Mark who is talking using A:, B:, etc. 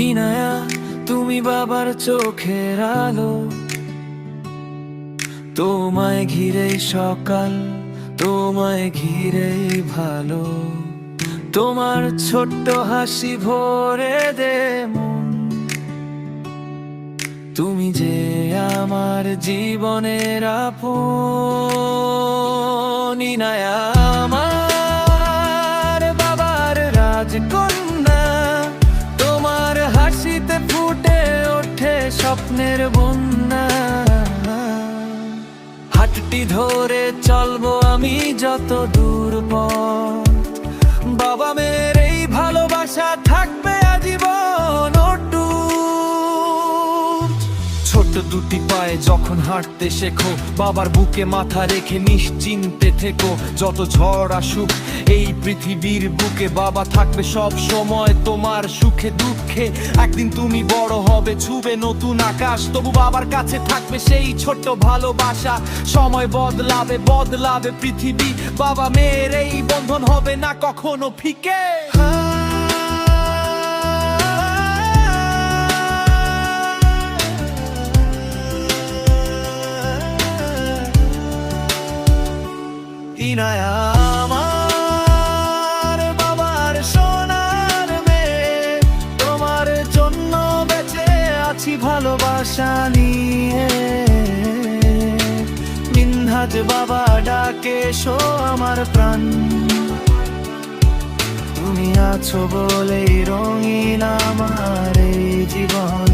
A: ইনায়া, তুমি বাবার চোখের আলো, তোমায় ঘিরেই সকাল, তোমায় ঘিরেই ভালো। তোমার ছোট্ট হাসি ভরে দে মন, তুমি যে আমার জীবনের আপন। ইনায়া আমার বাবার রাজকন্যা, তোমার হাসিতে ফুটে ওঠে স্বপ্নের বন্যা। হাতটি ধরে চলবো আমি যত দূর পথ, বাবা মেয়ের এই ভালোবাসা থাকবে আজীবন অটুট। ছোট দুটি পায়ে যখন হাঁটতে শেখো, বাবার বুকে মাথা রেখে নিশ্চিন্তে থেকো। যত ঝড় আসুক এই পৃথিবীর বুকে, বাবা থাকবে সব সময় তোমার সুখে দুঃখে। একদিন তুমি বড় হবে, ছুবে নতুন আকাশ, তবু বাবার কাছে থাকবে সেই ছোট্ট ভালোবাসা। সময় বদলাবে বদলাবে পৃথিবী, বাবা মেয়ের এই বন্ধন হবে না কখনো ফিকে। ইনায়া আমার বাবার সোনার মেয়ে, তোমার জন্য বেঁচে আছি ভালোবাসা নিয়ে। মিনহাজ বাবা ডাকে শো আমার প্রাণ, তুমি আছো বলেই রঙিন আমার এই জীবন।